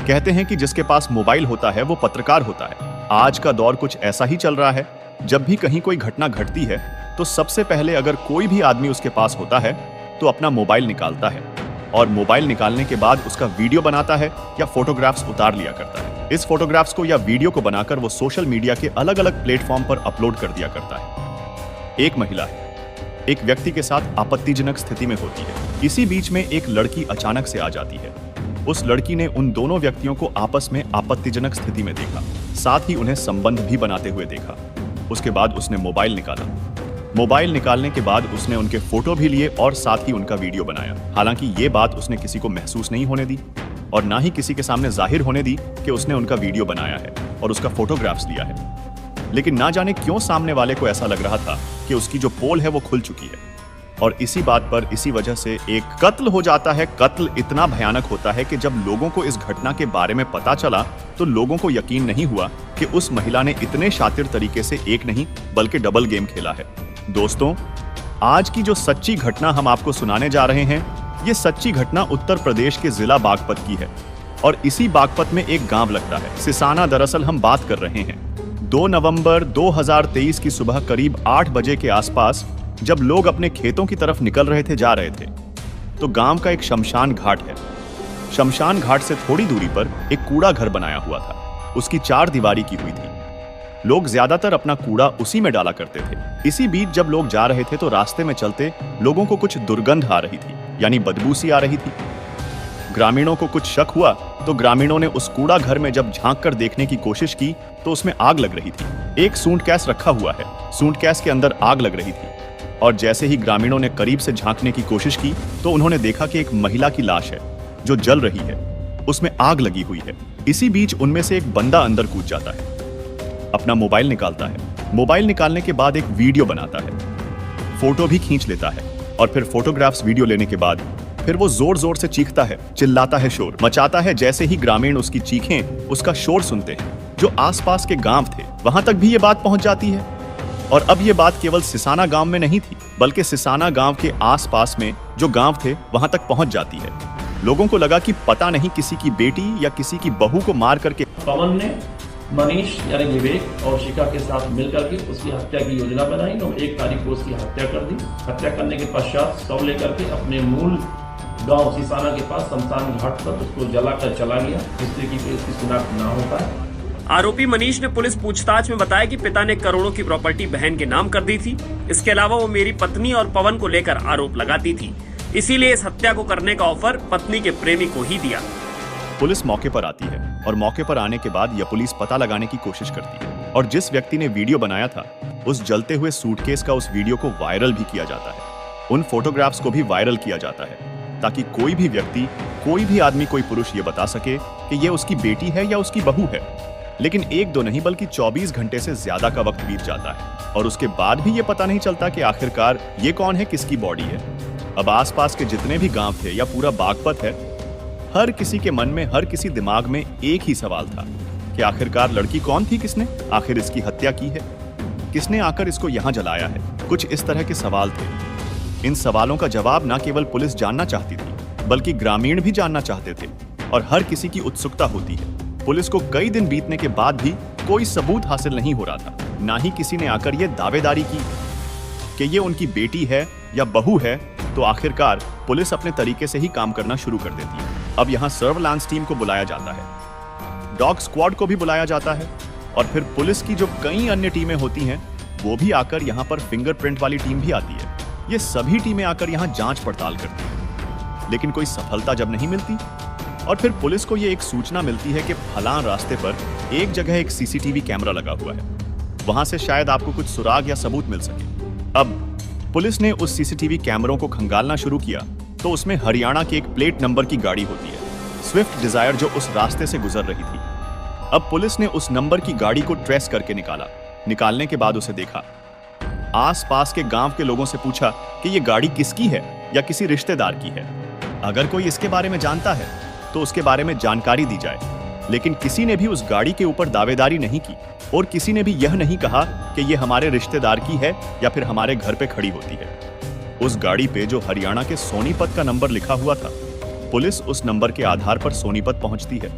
कहते हैं कि जिसके पास मोबाइल होता है वो पत्रकार होता है। आज का दौर कुछ ऐसा ही चल रहा है। जब भी कहीं कोई घटना घटती है तो सबसे पहले अगर कोई भी आदमी उसके पास होता है तो अपना मोबाइल निकालता है और मोबाइल निकालने के बाद उसका वीडियो बनाता है या फोटोग्राफ्स उतार लिया करता है। इस फोटोग्राफ्स को या वीडियो को बनाकर वो सोशल मीडिया के अलग अलग प्लेटफॉर्म पर अपलोड कर दिया करता है। एक महिला है, एक व्यक्ति के साथ आपत्तिजनक स्थिति में होती है। इसी बीच में एक लड़की अचानक से आ जाती है। उस लड़की ने उन दोनों व्यक्तियों को आपस में आपत्तिजनक स्थिति में देखा, साथ ही उन्हें संबंध भी बनाते हुए देखा। उसके बाद उसने मोबाइल निकाला। मोबाइल निकालने के बाद उसने उनके फोटो भी लिए और साथ ही उनका वीडियो बनाया। हालांकि ये बात उसने किसी को महसूस नहीं होने दी और ना ही किसी के सामने जाहिर होने दी कि उसने उनका वीडियो बनाया है और उसका फोटोग्राफ्स लिया है। लेकिन ना जाने क्यों सामने वाले को ऐसा लग रहा था कि उसकी जो पोल है वो खुल चुकी है और इसी बात पर इसी वजह से एक कत्ल हो जाता है। कत्ल इतना भयानक होता है कि जब लोगों को इस घटना के बारे में पता चला तो लोगों को यकीन नहीं हुआ कि उस महिला ने इतने शातिर तरीके से एक नहीं बल्कि डबल गेम खेला है। दोस्तों, आज की जो सच्ची घटना हम आपको सुनाने जा रहे हैं, ये सच्ची घटना उत्तर प्रदेश के जिला बागपत की है और इसी बागपत में एक गांव लगता है सिसाना। दरअसल हम बात कर रहे हैं 2 नवंबर 2023 की सुबह करीब 8 बजे के आसपास, जब लोग अपने खेतों की तरफ निकल रहे थे, जा रहे थे, तो गांव का एक शमशान घाट है। शमशान घाट से थोड़ी दूरी पर एक कूड़ा घर बनाया हुआ था। उसकी 4 दीवारी की हुई थी। लोग ज्यादातर अपना कूड़ा उसी में डाला करते थे। इसी बीच जब लोग जा रहे थे तो रास्ते में चलते लोगों को कुछ दुर्गंध आ रही थी, यानी बदबू सी आ रही थी। ग्रामीणों को कुछ शक हुआ तो ग्रामीणों ने उस कूड़ा घर में जब झांक कर देखने की कोशिश की तो उसमें आग लग रही थी। एक सूंटकैस रखा हुआ है, सूंटकैस के अंदर आग लग रही थी और जैसे ही ग्रामीणों ने करीब से झांकने की कोशिश की तो उन्होंने देखा कि एक महिला की लाश है जो जल रही है, उसमें आग लगी हुई है। इसी बीच उनमें से एक बंदा अंदर कूद जाता है, अपना मोबाइल निकालता है। मोबाइल निकालने के बाद एक वीडियो बनाता है, फोटो भी खींच लेता है और फिर फोटोग्राफ्स वीडियो लेने के बाद फिर वो जोर जोर से चीखता है, चिल्लाता है, शोर मचाता है। जैसे ही ग्रामीण उसकी चीखें, उसका शोर सुनते हैं, जो आसपास के गांव थे वहां तक भी ये बात पहुंच जाती है। और अब ये बात केवल सिसाना गांव में नहीं थी बल्कि सिसाना गांव के आसपास में जो गांव थे वहां तक पहुंच जाती है। लोगों को लगा कि पता नहीं किसी की बेटी या किसी की बहू को मार करके पवन ने मनीष यानी विवेक और शिखा के साथ मिलकर के उसकी हत्या की योजना बनाई और 1 तारीख को उसकी हत्या कर दी। हत्या करने के पश्चात शव लेकर के अपने मूल गांव सिसाना के पास शमशान घाट पर उसको जलाकर चला गया, जिससे कि कोई उसकी शिनाख्त ना हो पाए। आरोपी मनीष ने पुलिस पूछताछ में बताया कि पिता ने करोड़ों की प्रॉपर्टी बहन के नाम कर दी थी। इसके अलावा वो मेरी पत्नी और पवन को लेकर आरोप लगाती थी, इसीलिए इस हत्या को करने का ऑफर पत्नी के प्रेमी को ही दिया। पुलिस मौके पर आती है और मौके पर आने के बाद यह पुलिस पता लगाने की कोशिश करती है और जिस व्यक्ति ने वीडियो बनाया था उस जलते हुए सूटकेस का उस वीडियो को वायरल भी किया जाता है। उन फोटोग्राफ्स को भी वायरल किया जाता है ताकि कोई भी व्यक्ति, कोई भी आदमी, कोई पुरुष ये बता सके कि ये उसकी बेटी है या उसकी बहू है। लेकिन 1-2 नहीं बल्कि 24 घंटे से ज्यादा का वक्त बीत जाता है और उसके बाद भी ये पता नहीं चलता कि आखिरकार ये कौन है, किसकी बॉडी है। अब आसपास के जितने भी गांव थे या पूरा बागपत है, हर किसी के मन में, हर किसी दिमाग में एक ही सवाल था कि आखिरकार लड़की कौन थी, किसने आखिर इसकी हत्या की है, किसने आकर इसको यहाँ जलाया है। कुछ इस तरह के सवाल थे। इन सवालों का जवाब न केवल पुलिस जानना चाहती थी बल्कि ग्रामीण भी जानना चाहते थे और हर किसी की उत्सुकता होती है। पुलिस को कई दिन बीतने के बाद भी कोई सबूत हासिल नहीं हो रहा था। ना ही किसी ने आकर ये दावेदारी की कि ये उनकी बेटी है या बहू है। तो आखिरकार पुलिस अपने तरीके से ही काम करना शुरू कर देती है। अब यहाँ सर्वेलांस टीम को बुलाया जाता है, डॉग स्क्वाड को भी बुलाया जाता है और फिर पुलिस की जो कई अन्य टीमें होती हैं वो भी आकर यहाँ पर फिंगरप्रिंट वाली टीम भी आती है। ये सभी टीमें आकर यहाँ जांच पड़ताल करती हैं, लेकिन कोई सफलता जब नहीं मिलती और फिर पुलिस को ये एक सूचना मिलती है कि फलां रास्ते पर एक जगह एक सीसीटीवी कैमरा लगा हुआ है, वहां से शायद आपको कुछ सुराग या सबूत मिल सके। अब पुलिस ने उस सीसीटीवी कैमरों को खंगालना शुरू किया तो उसमें हरियाणा की एक प्लेट नंबर की गाड़ी होती है, स्विफ्ट डिजायर, जो उस रास्ते से गुजर रही थी। अब पुलिस ने उस नंबर की गाड़ी को ट्रेस करके निकालने के बाद उसे देखा। आसपास के गांव के लोगों से पूछा कि ये गाड़ी किसकी है या किसी रिश्तेदार की है। अगर कोई इसके बारे में जानता है तो उसके बारे में जानकारी दी जाए। लेकिन किसी ने भी उस गाड़ी के ऊपर दावेदारी नहीं की और किसी ने भी यह नहीं कहा कि यह हमारे रिश्तेदार की है या फिर हमारे घर पे खड़ी होती है। उस गाड़ी पे जो हरियाणा के सोनीपत का नंबर लिखा हुआ था, पुलिस उस नंबर के आधार पर सोनीपत पहुंचती है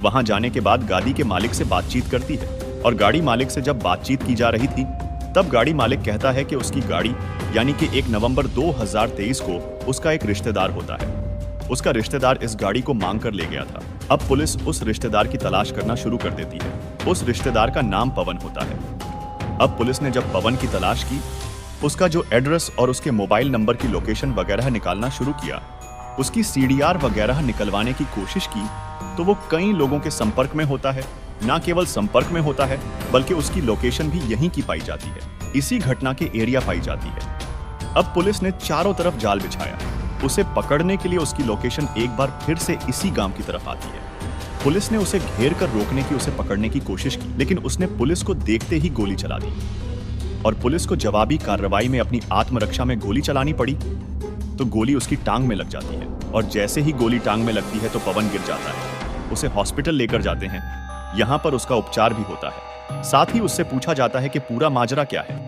वहां जाने के बाद गाड़ी के मालिक से बातचीत करती है और गाड़ी मालिक से जब बातचीत की जा रही थी तब गाड़ी मालिक कहता है कि उसकी गाड़ी यानी कि 1 नवंबर 2023 को उसका एक रिश्तेदार होता है। उसका रिश्तेदार इस गाड़ी को मांग कर ले गया था। अब पुलिस उस रिश्तेदार की तलाश करना शुरू कर देती है। उस रिश्तेदार का नाम पवन होता है। अब पुलिस ने जब पवन की तलाश की, उसका जो एड्रेस और उसके मोबाइल नंबर की लोकेशन वगैरह निकालना शुरू किया, उसकी CDR वगैरह निकलवाने की कोशिश की, तो वो कई लोगों के संपर्क में होता है। ना केवल संपर्क में होता है बल्कि उसकी लोकेशन भी यहीं की पाई जाती है, इसी घटना के एरिया पाई जाती है। अब पुलिस ने चारों तरफ जाल बिछाया। उसे पकड़ने के लिए उसकी लोकेशन एक बार फिर से इसी गांव की तरफ आती है। पुलिस ने उसे घेर कर रोकने की, उसे पकड़ने की कोशिश की, लेकिन उसने पुलिस को देखते ही गोली चला दी और पुलिस को जवाबी कार्रवाई में अपनी आत्मरक्षा में गोली चलानी पड़ी तो गोली उसकी टांग में लग जाती है और जैसे ही गोली टांग में लगती है तो पवन गिर जाता है। उसे हॉस्पिटल लेकर जाते हैं। यहाँ पर उसका उपचार भी होता है। साथ ही उससे पूछा जाता है कि पूरा माजरा क्या है।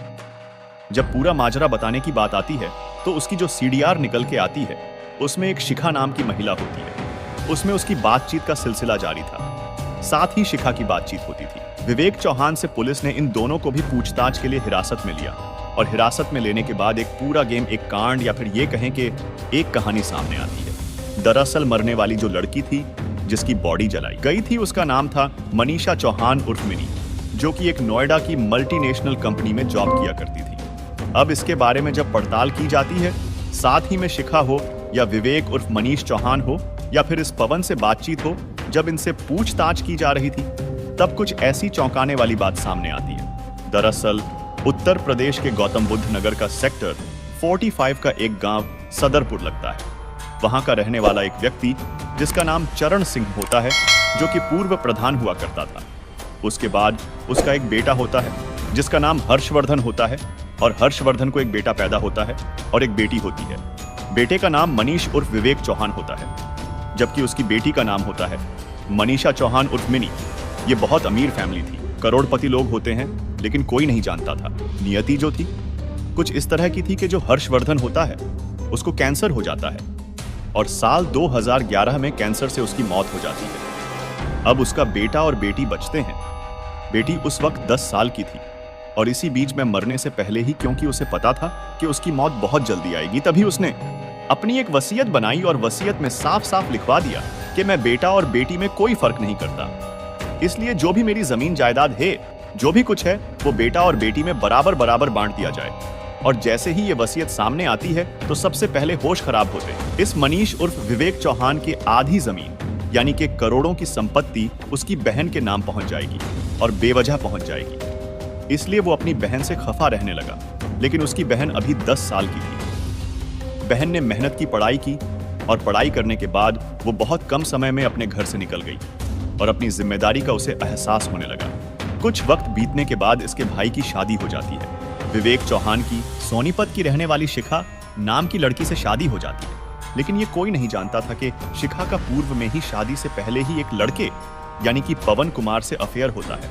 जब पूरा माजरा बताने की बात आती है तो उसकी जो CDR निकल के आती है उसमें एक शिखा नाम की महिला होती है। उसमें उसकी बातचीत का सिलसिला जारी था। साथ ही शिखा की बातचीत होती थी। विवेक चौहान से पुलिस ने इन दोनों को भी पूछताछ के लिए हिरासत में लिया और हिरासत में लेने के बाद एक पूरा गेम, एक कांड या फिर ये कहें कि एक कहानी सामने आती है। दरअसल मरने वाली जो लड़की थी जिसकी बॉडी जलाई गई थी, उसका नाम था मनीषा चौहान उर्फ मिनी, जो कि एक नोएडा की मल्टीनेशनल कंपनी में जॉब किया करती थी। अब इसके बारे में जब पड़ताल की जाती है, साथ ही में शिखा हो या विवेक उर्फ मनीष चौहान हो या फिर इस पवन से बातचीत हो, जब इनसे पूछताछ की जा रही थी तब कुछ ऐसी चौंकाने वाली बात सामने आती है। दरअसल उत्तर प्रदेश के गौतम बुद्ध नगर का सेक्टर 45 का एक गांव सदरपुर लगता है। वहां का रहने वाला एक व्यक्ति जिसका नाम चरण सिंह होता है, जो कि पूर्व प्रधान हुआ करता था। उसके बाद उसका एक बेटा होता है जिसका नाम हर्षवर्धन होता है और हर्षवर्धन को एक बेटा पैदा होता है और एक बेटी होती है। बेटे का नाम मनीष उर्फ विवेक चौहान होता है, जबकि उसकी बेटी का नाम होता है मनीषा चौहान उर्फ मिनी। ये बहुत अमीर फैमिली थी, करोड़पति लोग होते हैं, लेकिन कोई नहीं जानता था। नियति जो थी कुछ इस तरह की थी कि जो हर्षवर्धन होता है उसको कैंसर हो जाता है और साल 2011 में कैंसर से उसकी मौत हो जाती है। अब उसका बेटा और बेटी बचते हैं। बेटी उस वक्त 10 साल की थी और इसी बीच में मरने से पहले ही, क्योंकि उसे पता था कि उसकी मौत बहुत जल्दी आएगी, तभी उसने अपनी एक वसीयत बनाई और वसीयत में साफ साफ लिखवा दिया कि मैं बेटा और बेटी में कोई फर्क नहीं करता, इसलिए जो भी मेरी जमीन जायदाद है, जो भी कुछ है, वो बेटा और बेटी में बराबर बराबर बांट दिया जाए। और जैसे ही ये वसीयत सामने आती है तो सबसे पहले होश खराब होते हैं। इस मनीष उर्फ विवेक चौहान की आधी जमीन यानी कि करोड़ों की संपत्ति उसकी बहन के नाम पहुंच जाएगी और बेवजह पहुंच जाएगी। इसलिए वो अपनी बहन से खफा रहने लगा, लेकिन उसकी बहन अभी 10 साल की थी। बहन ने मेहनत की पढ़ाई की और पढ़ाई करने के बाद वो बहुत कम समय में अपने घर से निकल गई और अपनी जिम्मेदारी का उसे एहसास होने लगा। कुछ वक्त बीतने के बाद इसके भाई की शादी हो जाती है। विवेक चौहान की सोनीपत की रहने वाली शिखा नाम की लड़की से शादी हो जाती है, लेकिन ये कोई नहीं जानता था कि शिखा का पूर्व में ही शादी से पहले ही एक लड़के यानी कि पवन कुमार से अफेयर होता है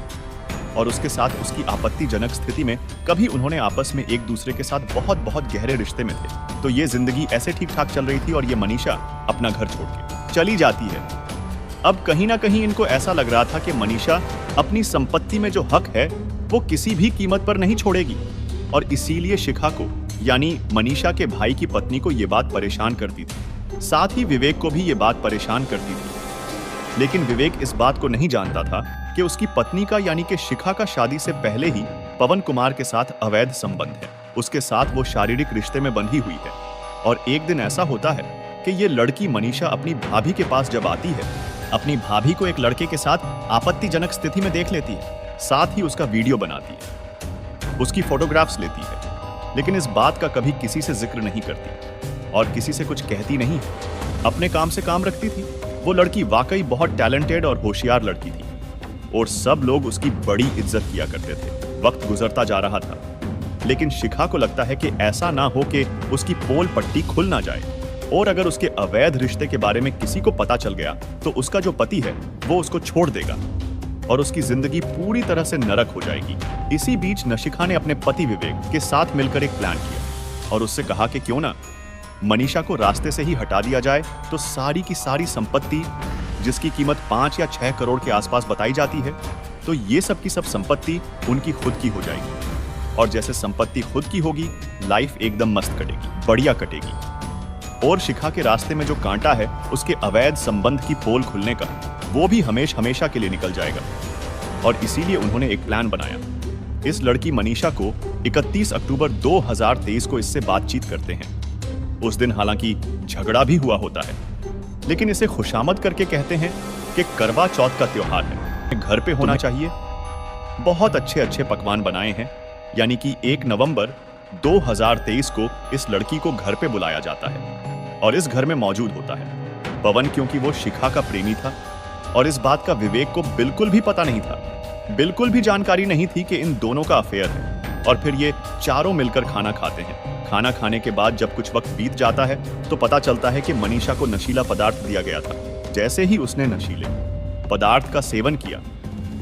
और उसके साथ उसकी आपत्तिजनक स्थिति में कभी उन्होंने आपस में एक दूसरे के साथ बहुत बहुत गहरे रिश्ते में थे। तो ये जिंदगी ऐसे ठीक ठाक चल रही थी और ये मनीषा अपना घर छोड़ के चली जाती है। अब कहीं ना कहीं इनको ऐसा लग रहा था कि मनीषा अपनी संपत्ति में जो हक है वो किसी भी कीमत पर नहीं छोड़ेगी और इसीलिए शिखा को यानी मनीषा के भाई की पत्नी को ये बात परेशान करती थी। साथ ही विवेक को भी ये बात परेशान करती थी, लेकिन विवेक इस बात को नहीं जानता था कि उसकी पत्नी का यानी कि शिखा का शादी से पहले ही पवन कुमार के साथ अवैध संबंध है। उसके साथ वो शारीरिक रिश्ते में बंधी हुई है और एक दिन ऐसा होता है कि ये लड़की मनीषा अपनी भाभी के पास जब आती है, अपनी भाभी को एक लड़के के साथ आपत्तिजनक स्थिति में देख लेती है, साथ ही उसका वीडियो बनाती है, उसकी फोटोग्राफ्स लेती है, लेकिन इस बात का कभी किसी से जिक्र नहीं करती और किसी से कुछ कहती नहीं। अपने काम से काम रखती थी। वो लड़की वाकई बहुत टैलेंटेड और होशियार लड़की थी और सब लोग उसकी बड़ी इज्जत किया करते थे। वक्त गुजरता जा रहा था, लेकिन शिखा को लगता है कि ऐसा ना हो कि उसकी पोल पट्टी खुल ना जाए और अगर उसके अवैध रिश्ते के बारे में किसी को पता चल गया तो उसका जो पति है वो उसको छोड़ देगा और उसकी जिंदगी पूरी तरह से नरक हो जाएगी। इसी बीच नशिखा ने अपने पति विवेक के साथ मिलकर एक प्लान किया और उससे कहा कि क्यों ना मनीषा को रास्ते से ही हटा दिया जाए तो सारी की सारी संपत्ति जिसकी कीमत 5 या 6 करोड़ के आसपास बताई जाती है, तो ये सब की सब संपत्ति उनकी खुद की हो जाएगी। और जैसे संपत्ति खुद की होगी, लाइफ एकदम मस्त कटेगी, बढ़िया कटेगी। और शिखा के रास्ते में जो कांटा है, उसके अवैध संबंध की पोल खुलने का, वो भी हमेशा के लिए निकल जाएगा। और इसीलिए उन्होंने एक प्लान बनाया। इस लड़की मनीषा को 31 अक्टूबर 2023 को इससे बातचीत करते हैं। उस दिन हालांकि झगड़ा भी हुआ होता है, लेकिन इसे खुशामद करके कहते हैं कि करवा चौथ का त्योहार है, घर पे होना चाहिए। बहुत अच्छे पकवान बनाए हैं, यानी कि 1 नवंबर 2023 को इस लड़की को घर पे बुलाया जाता है और इस घर में मौजूद होता है पवन, क्योंकि वो शिखा का प्रेमी था। और इस बात का विवेक को बिल्कुल भी पता नहीं था, बिल्कुल भी जानकारी नहीं थी कि इन दोनों का अफेयर है। और फिर ये चारों मिलकर खाना खाते हैं। खाना खाने के बाद जब कुछ वक्त बीत जाता है तो पता चलता है कि मनीषा को नशीला पदार्थ दिया गया था। जैसे ही उसने नशीले पदार्थ का सेवन किया,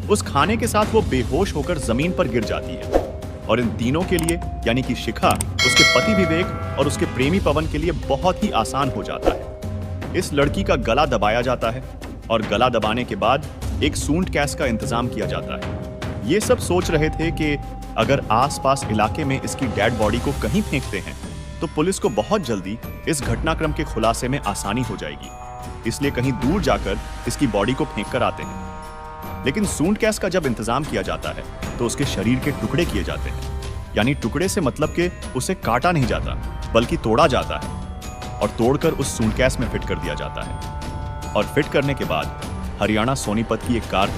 उस खाने के साथ वो बेहोश होकर जमीन पर गिर जाती है। और इन तीनों के लिए, यानी कि शिखा, उसके पति विवेक और उसके प्रेमी पवन के लिए बहुत ही आसान हो जाता है। इस लड़की का गला दबाया जाता है और गला दबाने के बाद एक सूंड गैस का इंतजाम किया जाता है। ये सब सोच रहे थे कि अगर आसपास इलाके में इसकी डेड बॉडी को कहीं फेंकते हैं तो पुलिस को बहुत जल्दी इस घटनाक्रम के खुलासे में आसानी हो जाएगी, इसलिए कहीं दूर जाकर इसकी बॉडी को फेंक कर आते हैं। लेकिन सूंड गैस का जब इंतजाम किया जाता है तो उसके शरीर के टुकड़े किए जाते हैं। यानी टुकड़े से मतलब कि उसे काटा नहीं जाता, बल्कि तोड़ा जाता है और तोड़कर उस सूंड गैस में फिट कर दिया जाता है। और फिट करने के बाद हरियाणा सोनीपत की एक कार,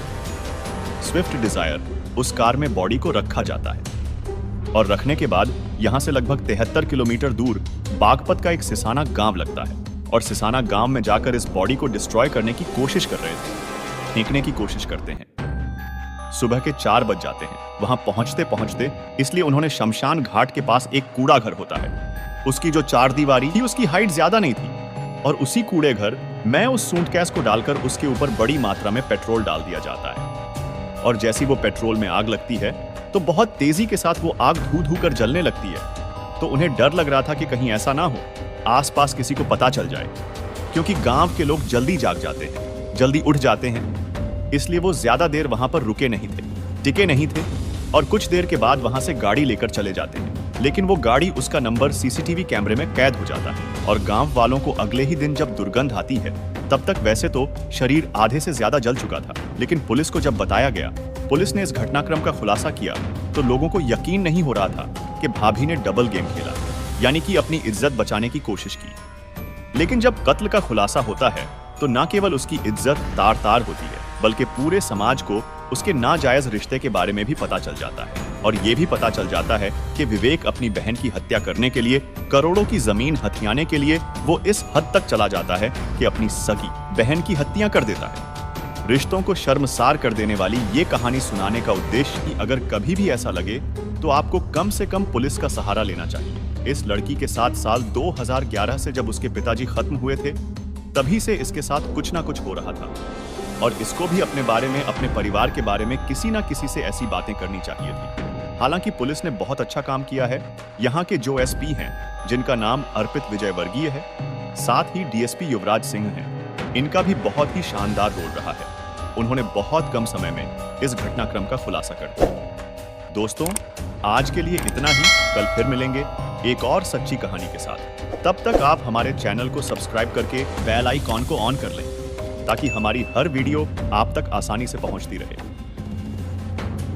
स्विफ्ट डिजायर, उस कार में बॉडी को रखा जाता है। और रखने के बाद यहां से लगभग 73 किलोमीटर दूर बागपत का एक सिसाना गांव लगता है। और सिसाना गांव में जाकर इस बॉडी को डिस्ट्रॉय करने की कोशिश कर रहे थे, फेंकने की कोशिश करते हैं। सुबह के 4 बज जाते हैं। वहां पहुंचते इसलिए उन्होंने शमशान घाट के पास एक कूड़ा घर होता है, उसकी जो 4 दीवारी थी उसकी हाइट ज्यादा नहीं थी। और उसी कूड़े घर में उस सूंड गैस को डालकर उसके ऊपर बड़ी मात्रा में पेट्रोल डाल दिया जाता है। और जैसी वो पेट्रोल में आग लगती है तो बहुत तेजी के साथ वो आग धू कर जलने लगती है। तो उन्हें डर लग रहा था कि कहीं ऐसा ना हो आसपास किसी को पता चल जाए, क्योंकि गांव के लोग जल्दी जाग जाते हैं, जल्दी उठ जाते हैं। इसलिए वो ज्यादा देर वहां पर रुके नहीं थे, टिके नहीं थे और कुछ देर के बाद वहां से गाड़ी लेकर चले जाते हैं। लेकिन वो गाड़ी, उसका नंबर सीसीटीवी कैमरे में कैद हो जाता है। और गांव वालों को अगले ही दिन जब दुर्गंध आती है, तब तक वैसे तो शरीर आधे से ज्यादा जल चुका था, लेकिन पुलिस को जब बताया गया, पुलिस ने इस घटनाक्रम का खुलासा किया, तो लोगों को यकीन नहीं हो रहा था कि भाभी ने डबल गेम खेला, यानी कि अपनी इज्जत बचाने की कोशिश की। लेकिन जब कत्ल का खुलासा होता है तो न केवल उसकी इज्जत तार-तार होती है, बल्कि पूरे समाज को उसके नाजायज रिश्ते के बारे में भी पता चल जाता है। और ये भी पता चल जाता है कि विवेक अपनी बहन की हत्या करने के लिए, करोड़ों की जमीन हथियाने के लिए वो इस हद तक चला जाता है कि अपनी सगी बहन की हत्या कर देता है। रिश्तों को शर्मसार कर देने वाली ये कहानी सुनाने का उद्देश्य कि अगर कभी भी ऐसा लगे तो आपको कम से कम पुलिस का सहारा लेना चाहिए। इस लड़की के साथ साल 2011 से जब उसके पिताजी खत्म हुए थे, तभी से इसके साथ कुछ ना कुछ हो रहा था। और इसको भी अपने बारे में, अपने परिवार के बारे में किसी ना किसी से ऐसी बातें करनी चाहिए थी। हालांकि पुलिस ने बहुत अच्छा काम किया है। यहाँ के जो एसपी हैं, जिनका नाम अर्पित विजयवर्गीय है, साथ ही डीएसपी युवराज सिंह हैं, इनका भी बहुत ही शानदार रोल रहा है। उन्होंने बहुत कम समय में इस घटनाक्रम का खुलासा कर दिया। दोस्तों, आज के लिए इतना ही। कल फिर मिलेंगे एक और सच्ची कहानी के साथ। तब तक आप हमारे चैनल को सब्सक्राइब करके बेल आइकॉन को ऑन कर लें, ताकि हमारी हर वीडियो आप तक आसानी से पहुंचती रहे।